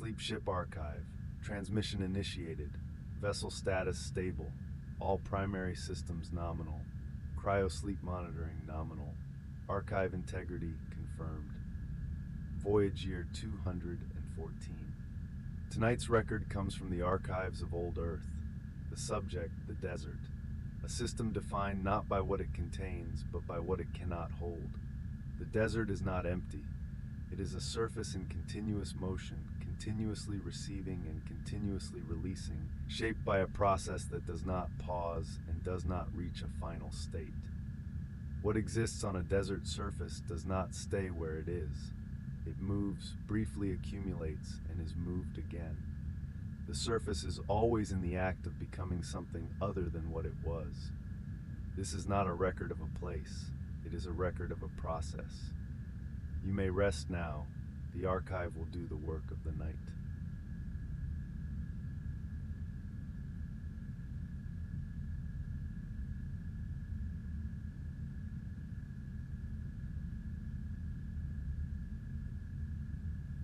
Sleep ship archive. Transmission initiated. Vessel status stable. All primary systems nominal. Cryosleep monitoring nominal. Archive integrity confirmed. Voyage year 214. Tonight's record comes from the archives of old Earth. The subject, the desert. A system defined not by what it contains, but by what it cannot hold. The desert is not empty. It is a surface in continuous motion, continuously receiving and continuously releasing, shaped by a process that does not pause and does not reach a final state. What exists on a desert surface does not stay where it is. It moves, briefly accumulates, and is moved again. The surface is always in the act of becoming something other than what it was. This is not a record of a place. It is a record of a process. You may rest now. The archive will do the work of the night.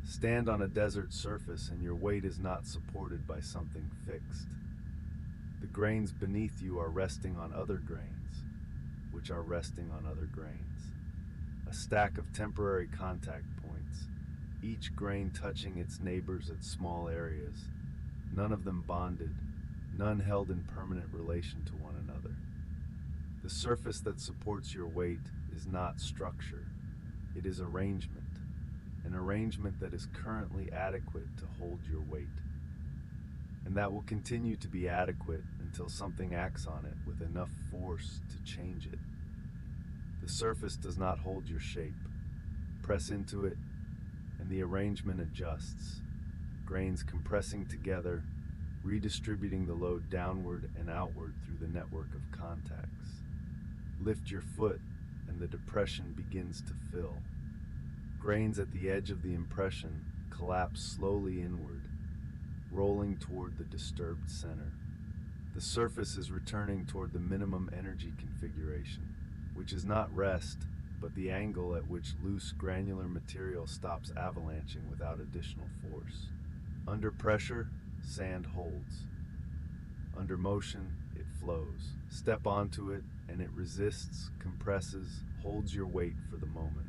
Stand on a desert surface and your weight is not supported by something fixed. The grains beneath you are resting on other grains, which are resting on other grains. A stack of temporary contact points, each grain touching its neighbors at small areas, none of them bonded, none held in permanent relation to one another. The surface that supports your weight is not structure, it is arrangement, an arrangement that is currently adequate to hold your weight. And that will continue to be adequate until something acts on it with enough force to change it. The surface does not hold your shape. Press into it, and the arrangement adjusts, grains compressing together, redistributing the load downward and outward through the network of contacts. Lift your foot, and the depression begins to fill. Grains at the edge of the impression collapse slowly inward, rolling toward the disturbed center. The surface is returning toward the minimum energy configuration, which is not rest, but the angle at which loose granular material stops avalanching without additional force. Under pressure, sand holds. Under motion, it flows. Step onto it, and it resists, compresses, holds your weight for the moment.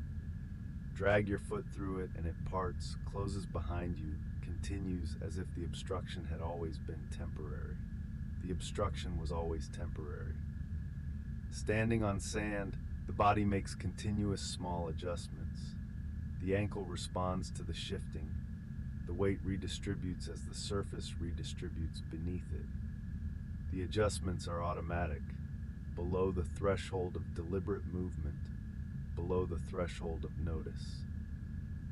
Drag your foot through it, and it parts, closes behind you, continues as if the obstruction had always been temporary. The obstruction was always temporary. Standing on sand, the body makes continuous small adjustments. The ankle responds to the shifting. The weight redistributes as the surface redistributes beneath it. The adjustments are automatic, below the threshold of deliberate movement, below the threshold of notice.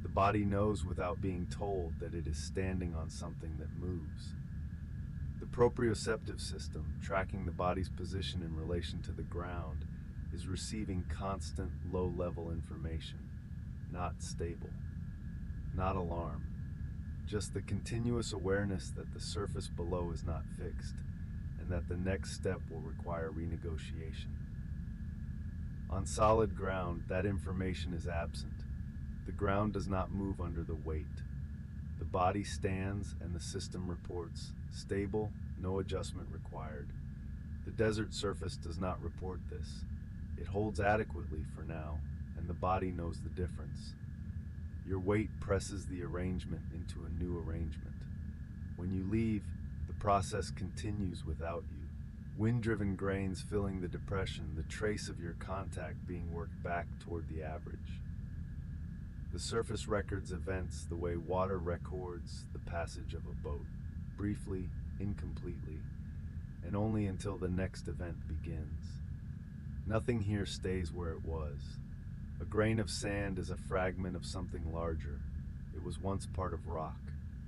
The body knows without being told that it is standing on something that moves. The proprioceptive system, tracking the body's position in relation to the ground, is receiving constant, low-level information, not stable, not alarm, just the continuous awareness that the surface below is not fixed, and that the next step will require renegotiation. On solid ground, that information is absent. The ground does not move under the weight. The body stands and the system reports, stable, no adjustment required. The desert surface does not report this. It holds adequately for now, and the body knows the difference. Your weight presses the arrangement into a new arrangement. When you leave, the process continues without you. Wind-driven grains filling the depression, the trace of your contact being worked back toward the average. The surface records events the way water records the passage of a boat, briefly, incompletely, and only until the next event begins. Nothing here stays where it was. A grain of sand is a fragment of something larger. It was once part of rock,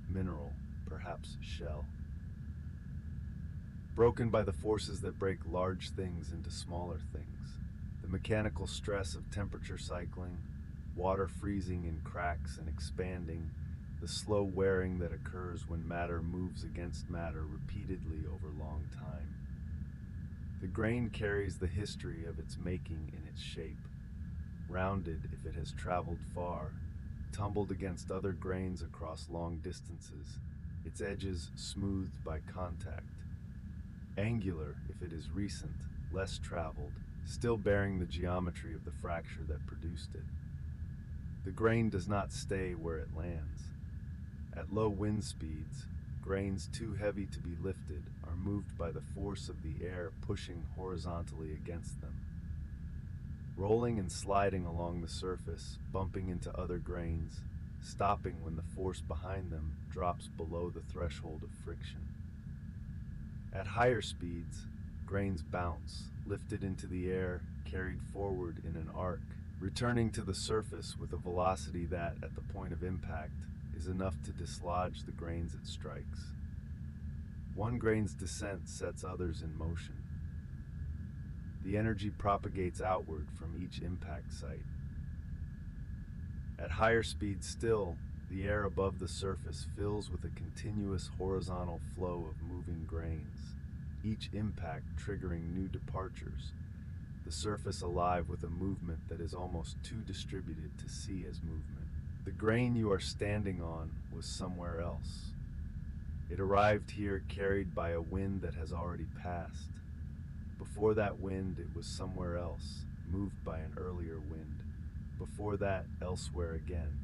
mineral, perhaps shell. Broken by the forces that break large things into smaller things. The mechanical stress of temperature cycling, water freezing in cracks and expanding, the slow wearing that occurs when matter moves against matter repeatedly over long time. The grain carries the history of its making in its shape, rounded if it has traveled far, tumbled against other grains across long distances, its edges smoothed by contact. Angular if it is recent, less traveled, still bearing the geometry of the fracture that produced it. The grain does not stay where it lands. At low wind speeds, grains too heavy to be lifted are moved by the force of the air pushing horizontally against them. Rolling and sliding along the surface, bumping into other grains, stopping when the force behind them drops below the threshold of friction. At higher speeds, grains bounce, lifted into the air, carried forward in an arc, returning to the surface with a velocity that, at the point of impact, is enough to dislodge the grains it strikes. One grain's descent sets others in motion. The energy propagates outward from each impact site. At higher speeds still, the air above the surface fills with a continuous horizontal flow of moving grains, each impact triggering new departures, the surface alive with a movement that is almost too distributed to see as movement. The grain you are standing on was somewhere else. It arrived here carried by a wind that has already passed. Before that wind, it was somewhere else, moved by an earlier wind. Before that, elsewhere again.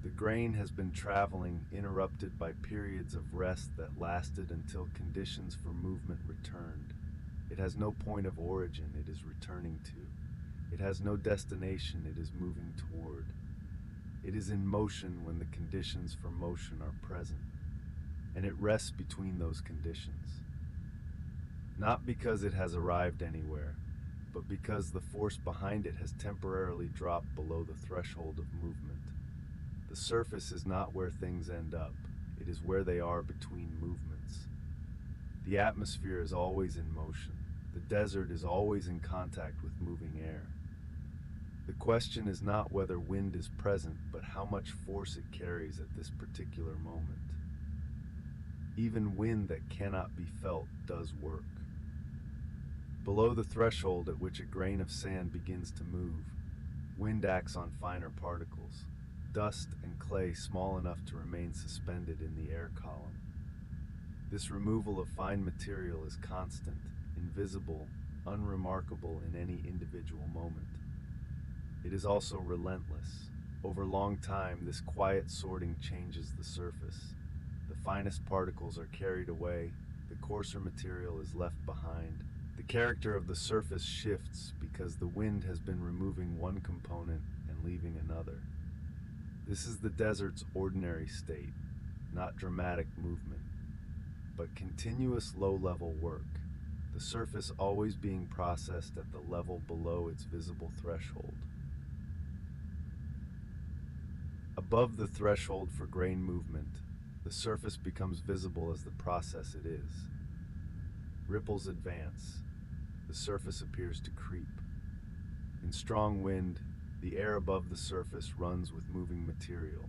The grain has been traveling, interrupted by periods of rest that lasted until conditions for movement returned. It has no point of origin it is returning to. It has no destination it is moving toward. It is in motion when the conditions for motion are present, and it rests between those conditions. Not because it has arrived anywhere, but because the force behind it has temporarily dropped below the threshold of movement. The surface is not where things end up, it is where they are between movements. The atmosphere is always in motion. The desert is always in contact with moving air. The question is not whether wind is present, but how much force it carries at this particular moment. Even wind that cannot be felt does work. Below the threshold at which a grain of sand begins to move, wind acts on finer particles, dust and clay small enough to remain suspended in the air column. This removal of fine material is constant, invisible, unremarkable in any individual moment. It is also relentless. Over long time, this quiet sorting changes the surface. The finest particles are carried away, the coarser material is left behind. The character of the surface shifts because the wind has been removing one component and leaving another. This is the desert's ordinary state, not dramatic movement, but continuous low-level work, the surface always being processed at the level below its visible threshold. Above the threshold for grain movement, the surface becomes visible as the process it is. Ripples advance. The surface appears to creep. In strong wind, the air above the surface runs with moving material,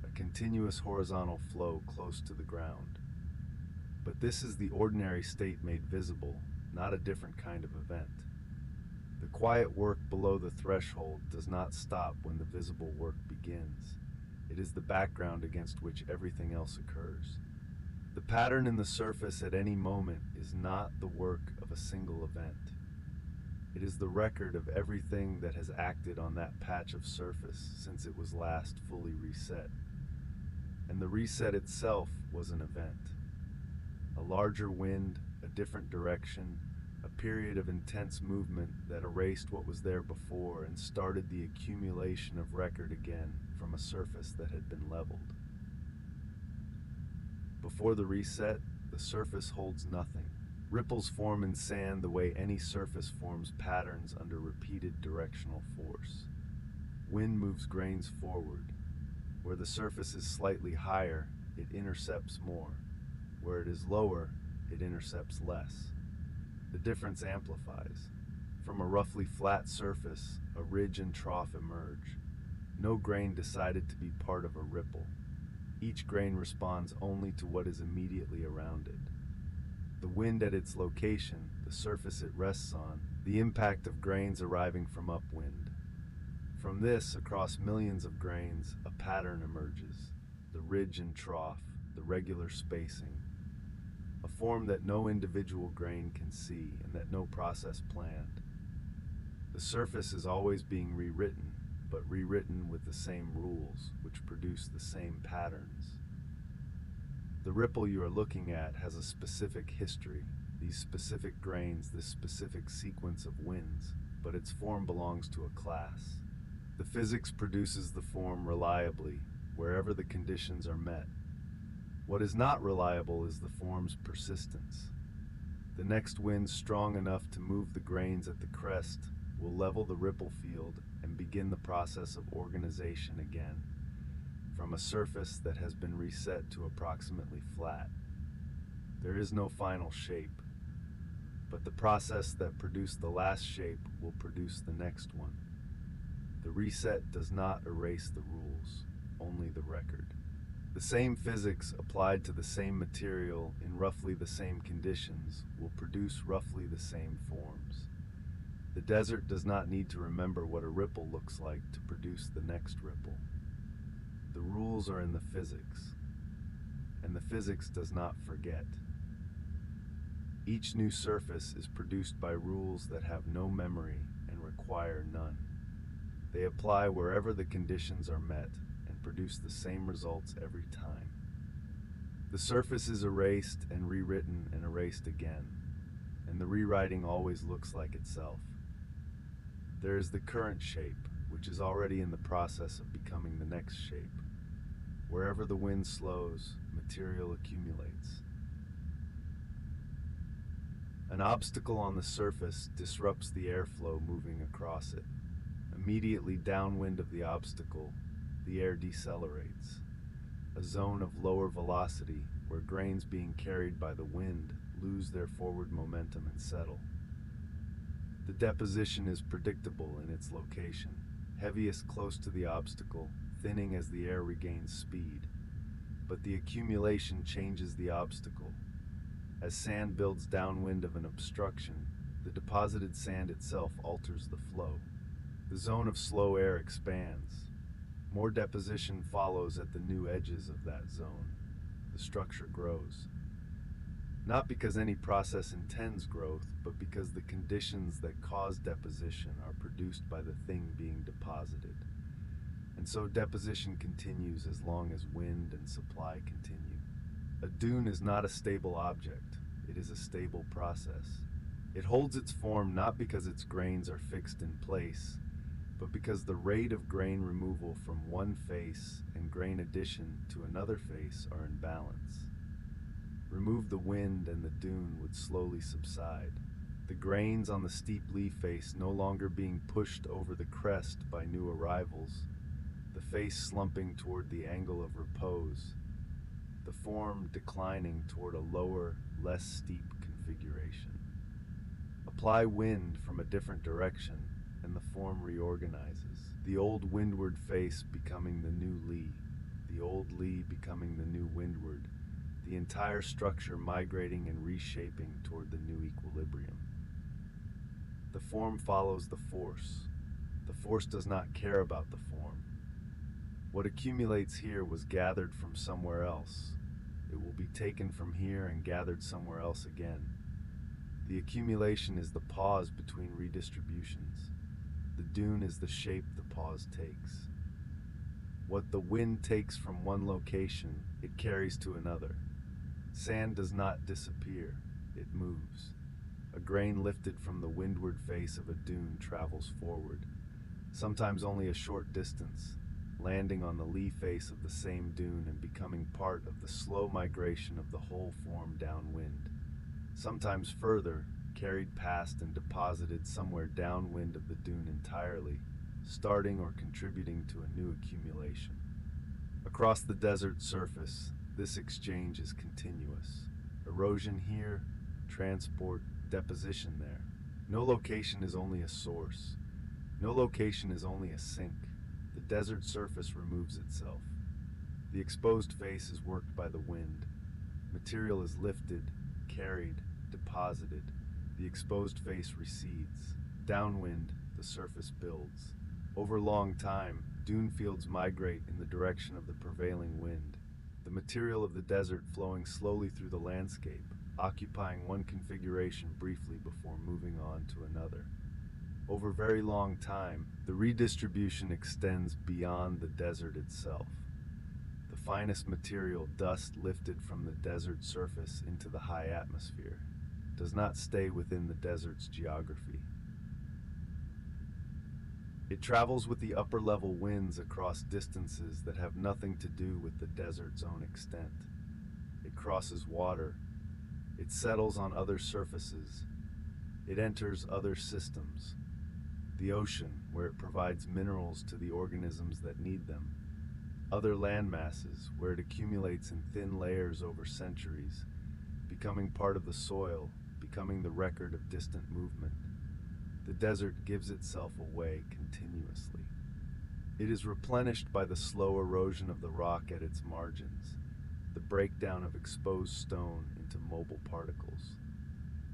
a continuous horizontal flow close to the ground. But this is the ordinary state made visible, not a different kind of event. The quiet work below the threshold does not stop when the visible work begins. It is the background against which everything else occurs. The pattern in the surface at any moment is not the work of a single event. It is the record of everything that has acted on that patch of surface since it was last fully reset. And the reset itself was an event. A larger wind, a different direction, a period of intense movement that erased what was there before and started the accumulation of record again from a surface that had been leveled. Before the reset, the surface holds nothing. Ripples form in sand the way any surface forms patterns under repeated directional force. Wind moves grains forward. Where the surface is slightly higher, it intercepts more. Where it is lower, it intercepts less. The difference amplifies. From a roughly flat surface, a ridge and trough emerge. No grain decided to be part of a ripple. Each grain responds only to what is immediately around it. The wind at its location, the surface it rests on, the impact of grains arriving from upwind. From this, across millions of grains, a pattern emerges: the ridge and trough, the regular spacing, a form that no individual grain can see and that no process planned. The surface is always being rewritten, but rewritten with the same rules, which produce the same patterns. The ripple you are looking at has a specific history, these specific grains, this specific sequence of winds, but its form belongs to a class. The physics produces the form reliably, wherever the conditions are met. What is not reliable is the form's persistence. The next wind strong enough to move the grains at the crest will level the ripple field and begin the process of organization again, from a surface that has been reset to approximately flat. There is no final shape, but the process that produced the last shape will produce the next one. The reset does not erase the rules, only the record. The same physics applied to the same material in roughly the same conditions will produce roughly the same forms. The desert does not need to remember what a ripple looks like to produce the next ripple. The rules are in the physics, and the physics does not forget. Each new surface is produced by rules that have no memory and require none. They apply wherever the conditions are met and produce the same results every time. The surface is erased and rewritten and erased again, and the rewriting always looks like itself. There is the current shape, which is already in the process of becoming the next shape. Wherever the wind slows, material accumulates. An obstacle on the surface disrupts the airflow moving across it. Immediately downwind of the obstacle, the air decelerates, a zone of lower velocity where grains being carried by the wind lose their forward momentum and settle. The deposition is predictable in its location, heaviest close to the obstacle, thinning as the air regains speed. But the accumulation changes the obstacle. As sand builds downwind of an obstruction, the deposited sand itself alters the flow. The zone of slow air expands. More deposition follows at the new edges of that zone. The structure grows. Not because any process intends growth, but because the conditions that cause deposition are produced by the thing being deposited. And so deposition continues as long as wind and supply continue. A dune is not a stable object, it is a stable process. It holds its form not because its grains are fixed in place, but because the rate of grain removal from one face and grain addition to another face are in balance. Remove the wind and the dune would slowly subside, the grains on the steep lee face no longer being pushed over the crest by new arrivals, the face slumping toward the angle of repose, the form declining toward a lower, less steep configuration. Apply wind from a different direction, and the form reorganizes, the old windward face becoming the new lee, the old lee becoming the new windward, the entire structure migrating and reshaping toward the new equilibrium. The form follows the force. The force does not care about the form. What accumulates here was gathered from somewhere else. It will be taken from here and gathered somewhere else again. The accumulation is the pause between redistributions. The dune is the shape the pause takes. What the wind takes from one location, it carries to another. Sand does not disappear, it moves. A grain lifted from the windward face of a dune travels forward, sometimes only a short distance, landing on the lee face of the same dune and becoming part of the slow migration of the whole form downwind. Sometimes further, carried past and deposited somewhere downwind of the dune entirely, starting or contributing to a new accumulation. Across the desert surface, this exchange is continuous. Erosion here, transport, deposition there. No location is only a source. No location is only a sink. The desert surface removes itself. The exposed face is worked by the wind. Material is lifted, carried, deposited. The exposed face recedes. Downwind, the surface builds. Over long time, dune fields migrate in the direction of the prevailing wind, the material of the desert flowing slowly through the landscape, occupying one configuration briefly before moving on to another. Over very long time, the redistribution extends beyond the desert itself. The finest material, dust lifted from the desert surface into the high atmosphere, does not stay within the desert's geography. It travels with the upper-level winds across distances that have nothing to do with the desert's own extent. It crosses water. It settles on other surfaces. It enters other systems. The ocean, where it provides minerals to the organisms that need them. Other land masses, where it accumulates in thin layers over centuries, becoming part of the soil, becoming the record of distant movement. The desert gives itself away continuously. It is replenished by the slow erosion of the rock at its margins, the breakdown of exposed stone into mobile particles.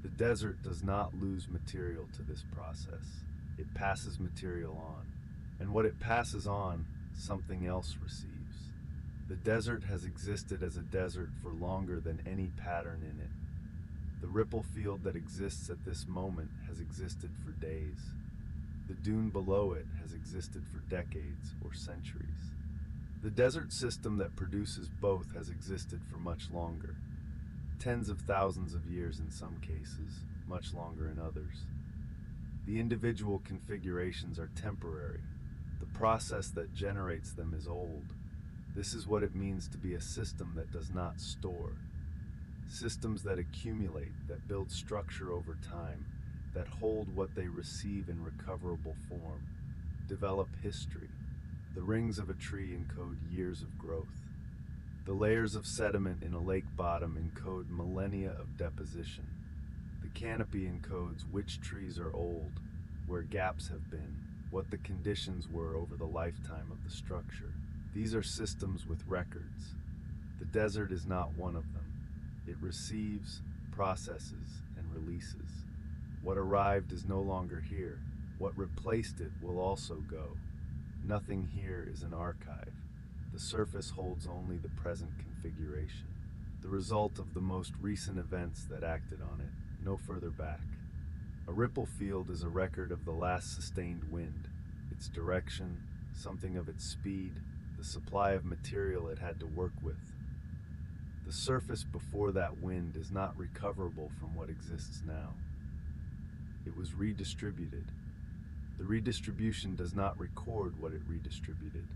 The desert does not lose material to this process. It passes material on, and what it passes on, something else receives. The desert has existed as a desert for longer than any pattern in it. The ripple field that exists at this moment has existed for days. The dune below it has existed for decades or centuries. The desert system that produces both has existed for much longer, tens of thousands of years in some cases, much longer in others. The individual configurations are temporary. The process that generates them is old. This is what it means to be a system that does not store. Systems that accumulate, that build structure over time, that hold what they receive in recoverable form, develop history. The rings of a tree encode years of growth. The layers of sediment in a lake bottom encode millennia of deposition. The canopy encodes which trees are old, where gaps have been, what the conditions were over the lifetime of the structure. These are systems with records. The desert is not one of them. It receives, processes, and releases. What arrived is no longer here. What replaced it will also go. Nothing here is an archive. The surface holds only the present configuration, the result of the most recent events that acted on it, no further back. A ripple field is a record of the last sustained wind, its direction, something of its speed, the supply of material it had to work with. The surface before that wind is not recoverable from what exists now. It was redistributed. The redistribution does not record what it redistributed.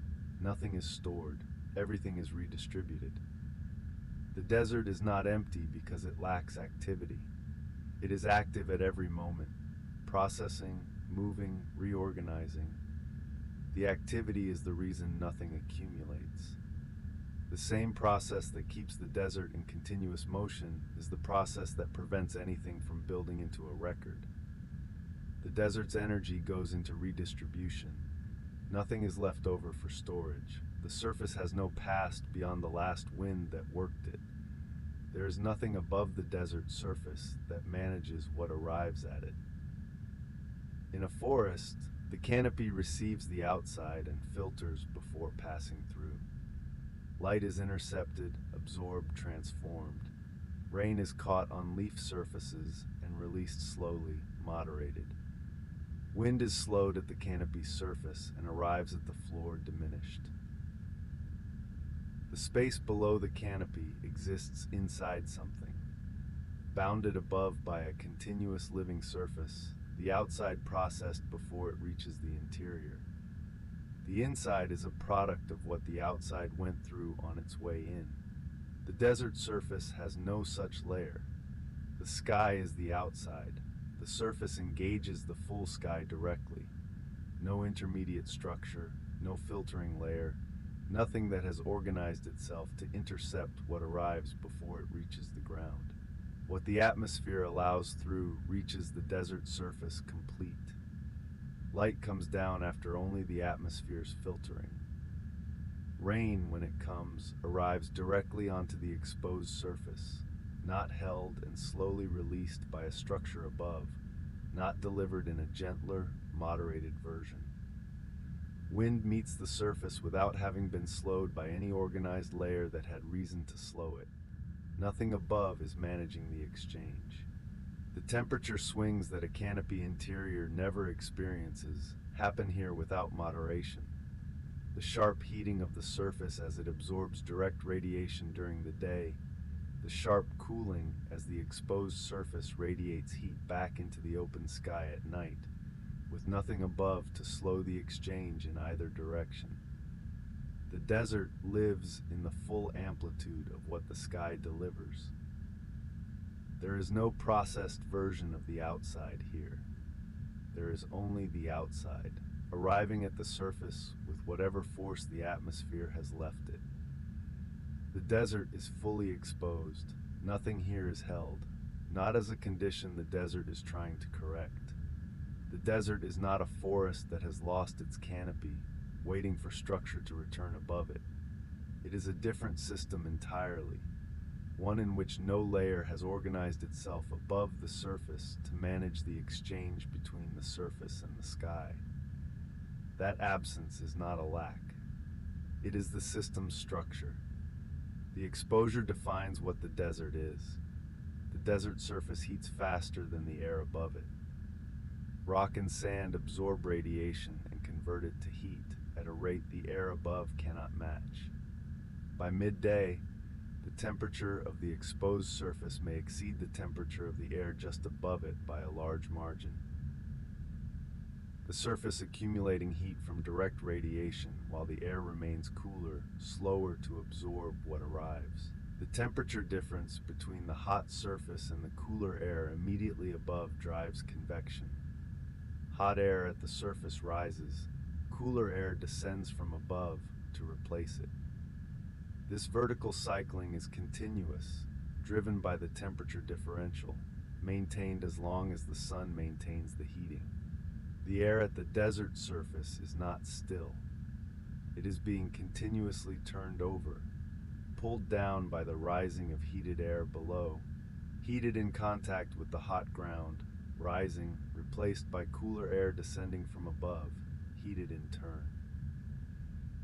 Nothing is stored. Everything is redistributed. The desert is not empty because it lacks activity. It is active at every moment, processing, moving, reorganizing. The activity is the reason nothing accumulates. The same process that keeps the desert in continuous motion is the process that prevents anything from building into a record. The desert's energy goes into redistribution. Nothing is left over for storage. The surface has no past beyond the last wind that worked it. There is nothing above the desert surface that manages what arrives at it. In a forest, the canopy receives the outside and filters before passing through. Light is intercepted, absorbed, transformed. Rain is caught on leaf surfaces and released slowly, moderated. Wind is slowed at the canopy's surface and arrives at the floor diminished. The space below the canopy exists inside something. Bounded above by a continuous living surface, the outside processed before it reaches the interior. The inside is a product of what the outside went through on its way in. The desert surface has no such layer. The sky is the outside. The surface engages the full sky directly. No intermediate structure, no filtering layer, nothing that has organized itself to intercept what arrives before it reaches the ground. What the atmosphere allows through reaches the desert surface complete. Light comes down after only the atmosphere's filtering. Rain, when it comes, arrives directly onto the exposed surface, not held and slowly released by a structure above, not delivered in a gentler, moderated version. Wind meets the surface without having been slowed by any organized layer that had reason to slow it. Nothing above is managing the exchange. The temperature swings that a canopy interior never experiences happen here without moderation. The sharp heating of the surface as it absorbs direct radiation during the day, the sharp cooling as the exposed surface radiates heat back into the open sky at night, with nothing above to slow the exchange in either direction. The desert lives in the full amplitude of what the sky delivers. There is no processed version of the outside here. There is only the outside, arriving at the surface with whatever force the atmosphere has left it. The desert is fully exposed. Nothing here is held, not as a condition the desert is trying to correct. The desert is not a forest that has lost its canopy, waiting for structure to return above it. It is a different system entirely, one in which no layer has organized itself above the surface to manage the exchange between the surface and the sky. That absence is not a lack. It is the system's structure. The exposure defines what the desert is. The desert surface heats faster than the air above it. Rock and sand absorb radiation and convert it to heat at a rate the air above cannot match. By midday, the temperature of the exposed surface may exceed the temperature of the air just above it by a large margin. The surface accumulating heat from direct radiation while the air remains cooler, slower to absorb what arrives. The temperature difference between the hot surface and the cooler air immediately above drives convection. Hot air at the surface rises, cooler air descends from above to replace it. This vertical cycling is continuous, driven by the temperature differential, maintained as long as the sun maintains the heating. The air at the desert surface is not still. It is being continuously turned over, pulled down by the rising of heated air below, heated in contact with the hot ground, rising, replaced by cooler air descending from above, heated in turn.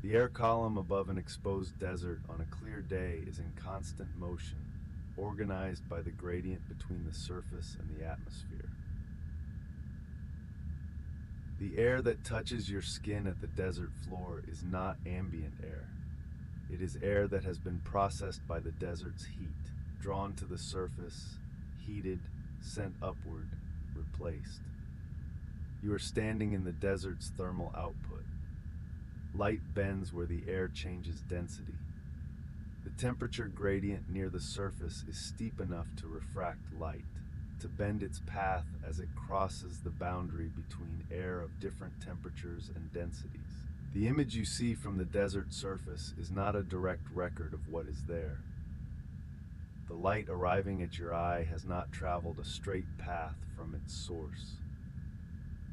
The air column above an exposed desert on a clear day is in constant motion, organized by the gradient between the surface and the atmosphere. The air that touches your skin at the desert floor is not ambient air. It is air that has been processed by the desert's heat, drawn to the surface, heated, sent upward, replaced. You are standing in the desert's thermal output. Light bends where the air changes density. The temperature gradient near the surface is steep enough to refract light, to bend its path as it crosses the boundary between air of different temperatures and densities. The image you see from the desert surface is not a direct record of what is there. The light arriving at your eye has not traveled a straight path from its source.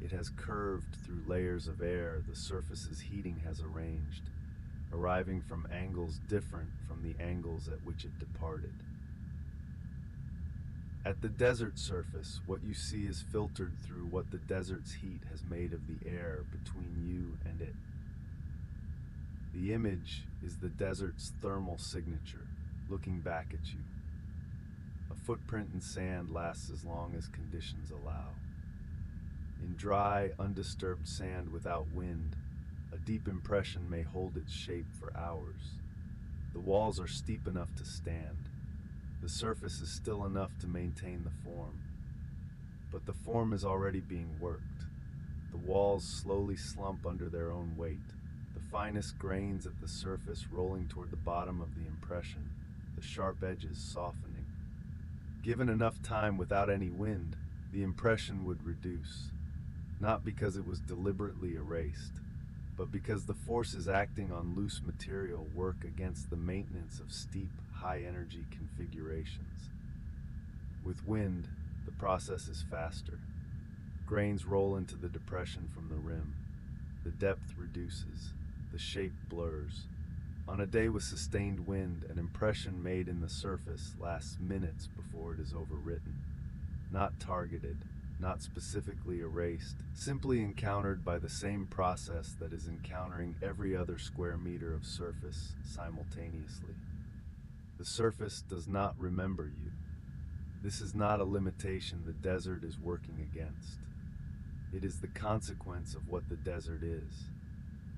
It has curved through layers of air the surface's heating has arranged, arriving from angles different from the angles at which it departed. At the desert surface, what you see is filtered through what the desert's heat has made of the air between you and it. The image is the desert's thermal signature, looking back at you. A footprint in sand lasts as long as conditions allow. In dry, undisturbed sand without wind, a deep impression may hold its shape for hours. The walls are steep enough to stand. The surface is still enough to maintain the form. But the form is already being worked. The walls slowly slump under their own weight, the finest grains at the surface rolling toward the bottom of the impression, the sharp edges softening. Given enough time without any wind, the impression would reduce, not because it was deliberately erased, but because the forces acting on loose material work against the maintenance of steep, high-energy configurations. With wind, the process is faster. Grains roll into the depression from the rim. The depth reduces. The shape blurs. On a day with sustained wind, an impression made in the surface lasts minutes before it is overwritten. Not targeted, not specifically erased, simply encountered by the same process that is encountering every other square meter of surface simultaneously. The surface does not remember you. This is not a limitation the desert is working against. It is the consequence of what the desert is.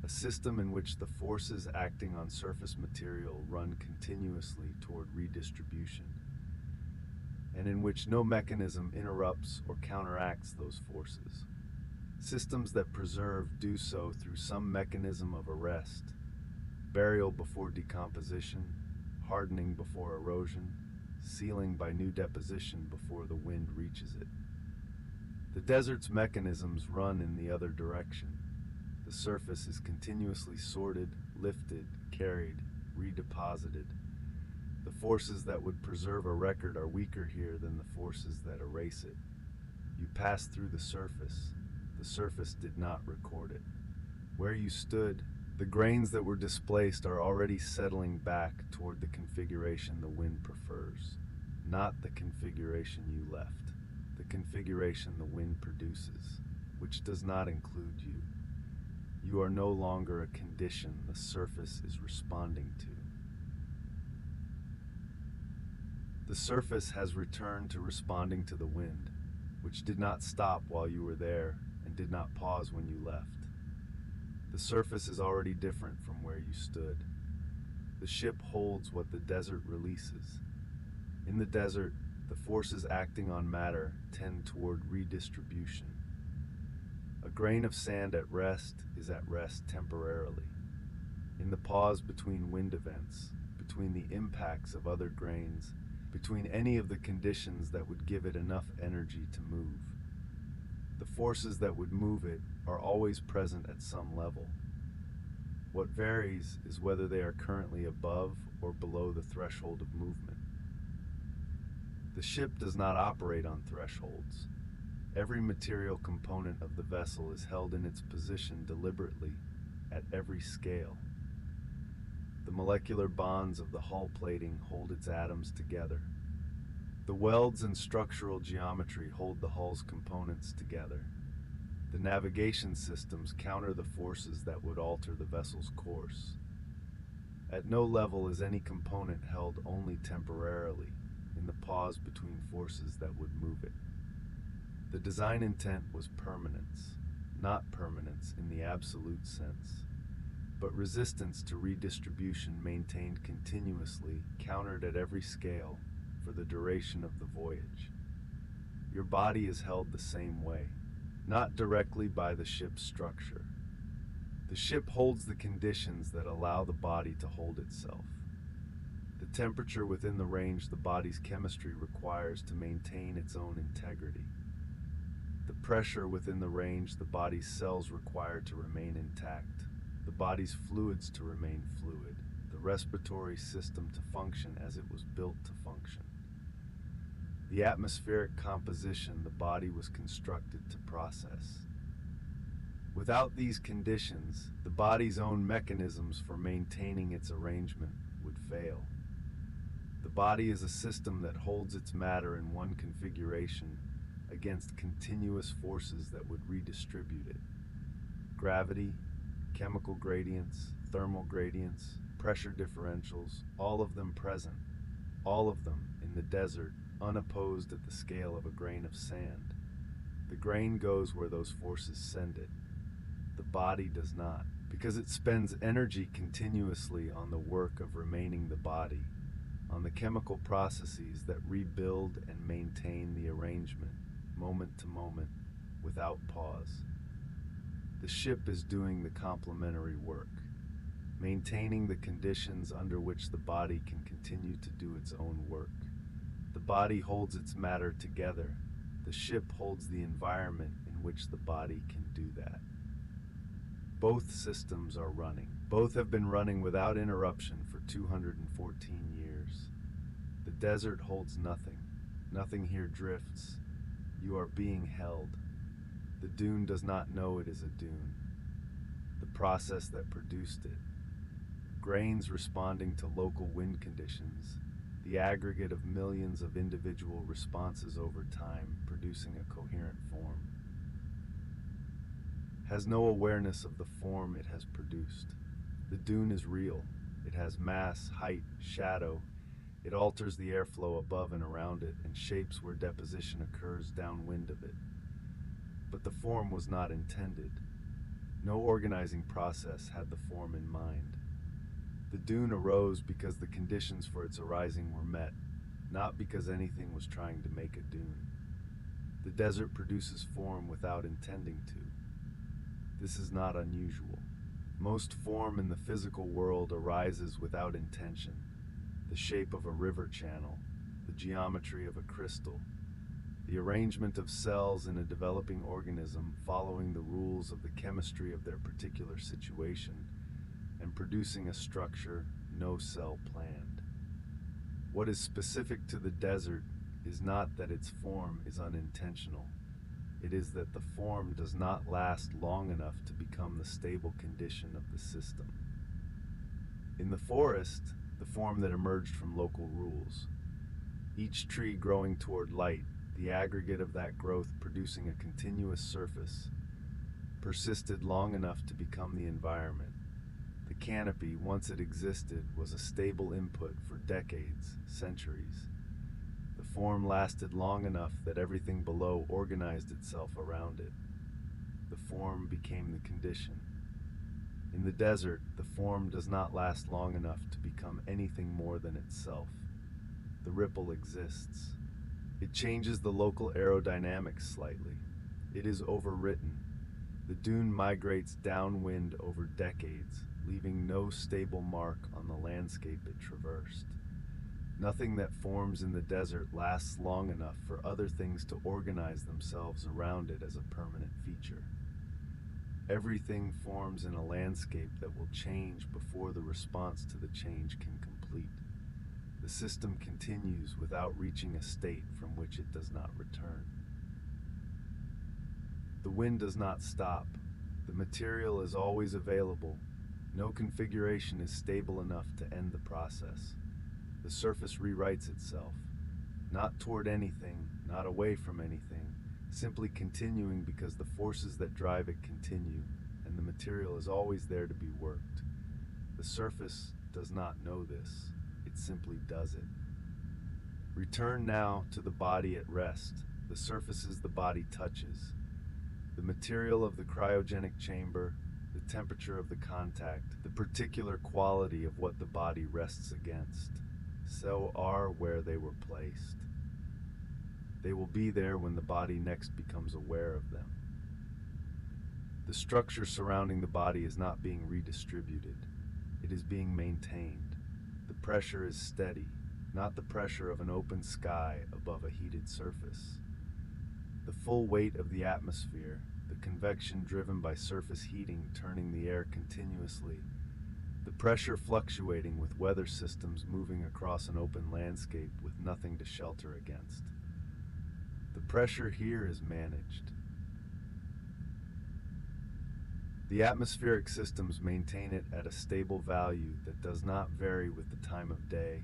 A system in which the forces acting on surface material run continuously toward redistribution, and in which no mechanism interrupts or counteracts those forces. Systems that preserve do so through some mechanism of arrest, burial before decomposition, hardening before erosion, sealing by new deposition before the wind reaches it. The desert's mechanisms run in the other direction. The surface is continuously sorted, lifted, carried, redeposited. The forces that would preserve a record are weaker here than the forces that erase it. You pass through the surface did not record it. Where you stood, the grains that were displaced are already settling back toward the configuration the wind prefers, not the configuration you left, the configuration the wind produces, which does not include you. You are no longer a condition the surface is responding to. The surface has returned to responding to the wind, which did not stop while you were there and did not pause when you left. The surface is already different from where you stood. The ship holds what the desert releases. In the desert, the forces acting on matter tend toward redistribution. A grain of sand at rest is at rest temporarily. In the pause between wind events, between the impacts of other grains, between any of the conditions that would give it enough energy to move, the forces that would move it are always present at some level. What varies is whether they are currently above or below the threshold of movement. The ship does not operate on thresholds. Every material component of the vessel is held in its position deliberately at every scale. The molecular bonds of the hull plating hold its atoms together. The welds and structural geometry hold the hull's components together. The navigation systems counter the forces that would alter the vessel's course. At no level is any component held only temporarily in the pause between forces that would move it. The design intent was permanence, not permanence in the absolute sense, but resistance to redistribution maintained continuously, countered at every scale, for the duration of the voyage. Your body is held the same way, not directly by the ship's structure. The ship holds the conditions that allow the body to hold itself. The temperature within the range the body's chemistry requires to maintain its own integrity. The pressure within the range the body's cells require to remain intact. The body's fluids to remain fluid. The respiratory system to function as it was built to function. The atmospheric composition the body was constructed to process. Without these conditions, the body's own mechanisms for maintaining its arrangement would fail. The body is a system that holds its matter in one configuration against continuous forces that would redistribute it. Gravity, chemical gradients, thermal gradients, pressure differentials, all of them present, all of them in the desert, unopposed at the scale of a grain of sand. The grain goes where those forces send it. The body does not, because it spends energy continuously on the work of remaining the body, on the chemical processes that rebuild and maintain the arrangement, moment to moment, without pause. The ship is doing the complementary work, maintaining the conditions under which the body can continue to do its own work. The body holds its matter together. The ship holds the environment in which the body can do that. Both systems are running. Both have been running without interruption for 214 years. The desert holds nothing. Nothing here drifts. You are being held. The dune does not know it is a dune. The process that produced it. Grains responding to local wind conditions. the aggregate of millions of individual responses over time producing a coherent form, has no awareness of the form it has produced. The dune is real. It has mass, height, shadow. It alters the airflow above and around it and shapes where deposition occurs downwind of it. But the form was not intended. No organizing process had the form in mind. The dune arose because the conditions for its arising were met, not because anything was trying to make a dune. The desert produces form without intending to. This is not unusual. Most form in the physical world arises without intention. The shape of a river channel, the geometry of a crystal, the arrangement of cells in a developing organism following the rules of the chemistry of their particular situation and producing a structure no cell planned. What is specific to the desert is not that its form is unintentional. It is that the form does not last long enough to become the stable condition of the system. In the forest, the form that emerged from local rules, each tree growing toward light, the aggregate of that growth producing a continuous surface, persisted long enough to become the environment. The canopy, once it existed, was a stable input for decades, centuries. The form lasted long enough that everything below organized itself around it. The form became the condition. In the desert, the form does not last long enough to become anything more than itself. The ripple exists. It changes the local aerodynamics slightly. It is overwritten. The dune migrates downwind over decades, leaving no stable mark on the landscape it traversed. Nothing that forms in the desert lasts long enough for other things to organize themselves around it as a permanent feature. Everything forms in a landscape that will change before the response to the change can complete. The system continues without reaching a state from which it does not return. The wind does not stop. The material is always available. No configuration is stable enough to end the process. The surface rewrites itself, not toward anything, not away from anything, simply continuing because the forces that drive it continue, and the material is always there to be worked. The surface does not know this, it simply does it. Return now to the body at rest, the surfaces the body touches, the material of the cryogenic chamber, the temperature of the contact, the particular quality of what the body rests against. So are where they were placed. They will be there when the body next becomes aware of them. The structure surrounding the body is not being redistributed. It is being maintained. The pressure is steady, not the pressure of an open sky above a heated surface. The full weight of the atmosphere, the convection driven by surface heating turning the air continuously, the pressure fluctuating with weather systems moving across an open landscape with nothing to shelter against. The pressure here is managed. The atmospheric systems maintain it at a stable value that does not vary with the time of day,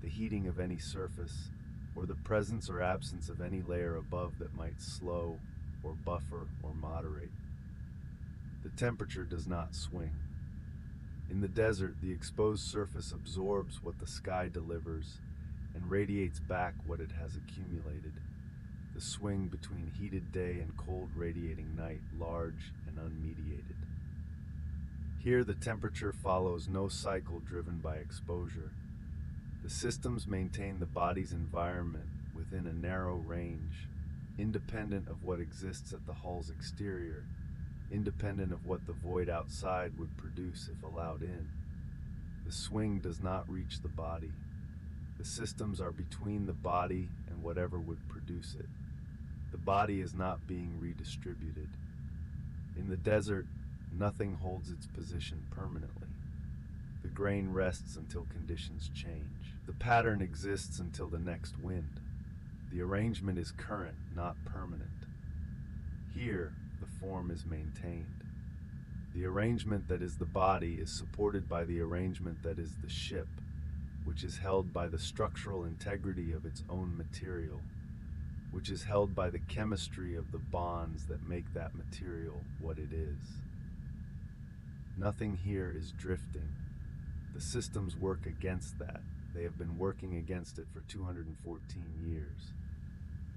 the heating of any surface, or the presence or absence of any layer above that might slow or buffer or moderate. The temperature does not swing. In the desert, the exposed surface absorbs what the sky delivers and radiates back what it has accumulated. The swing between heated day and cold radiating night large and unmediated. Here the temperature follows no cycle driven by exposure. The systems maintain the body's environment within a narrow range, independent of what exists at the hull's exterior, independent of what the void outside would produce if allowed in. The swing does not reach the body. The systems are between the body and whatever would produce it. The body is not being redistributed. In the desert, nothing holds its position permanently. The grain rests until conditions change. The pattern exists until the next wind. The arrangement is current, not permanent. Here, the form is maintained. The arrangement that is the body is supported by the arrangement that is the ship, which is held by the structural integrity of its own material, which is held by the chemistry of the bonds that make that material what it is. Nothing here is drifting. The systems work against that. They have been working against it for 214 years.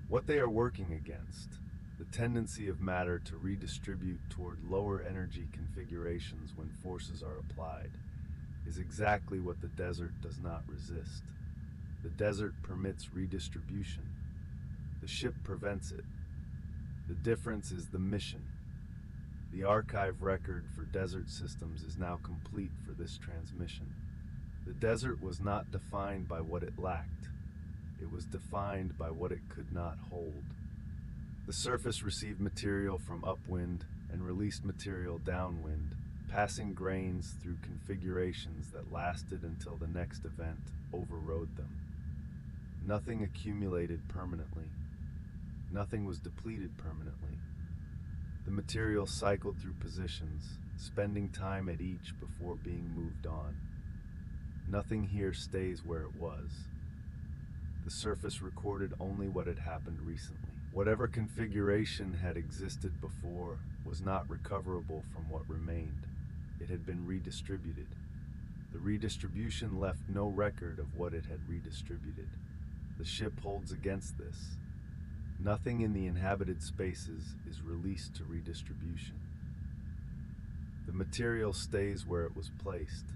What they are working against, the tendency of matter to redistribute toward lower energy configurations when forces are applied, is exactly what the desert does not resist. The desert permits redistribution. The ship prevents it. The difference is the mission. The archive record for desert systems is now complete for this transmission. The desert was not defined by what it lacked. It was defined by what it could not hold. The surface received material from upwind and released material downwind, passing grains through configurations that lasted until the next event overrode them. Nothing accumulated permanently. Nothing was depleted permanently. The material cycled through positions, spending time at each before being moved on. Nothing here stays where it was. The surface recorded only what had happened recently. Whatever configuration had existed before was not recoverable from what remained. It had been redistributed. The redistribution left no record of what it had redistributed. The ship holds against this. Nothing in the inhabited spaces is released to redistribution. The material stays where it was placed.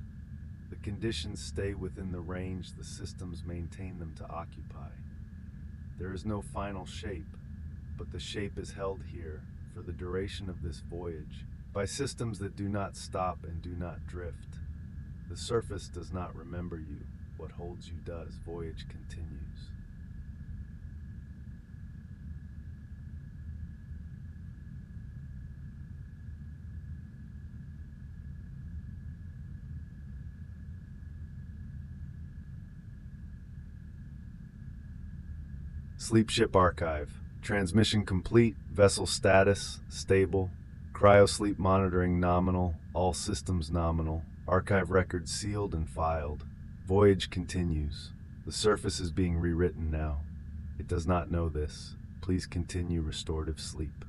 The conditions stay within the range the systems maintain them to occupy. There is no final shape, but the shape is held here for the duration of this voyage by systems that do not stop and do not drift. The surface does not remember you. What holds you does. Voyage continues. Sleep Ship Archive. Transmission complete. Vessel status stable. Cryosleep monitoring nominal. All systems nominal. Archive records sealed and filed. Voyage continues. The surface is being rewritten now. It does not know this. Please continue restorative sleep.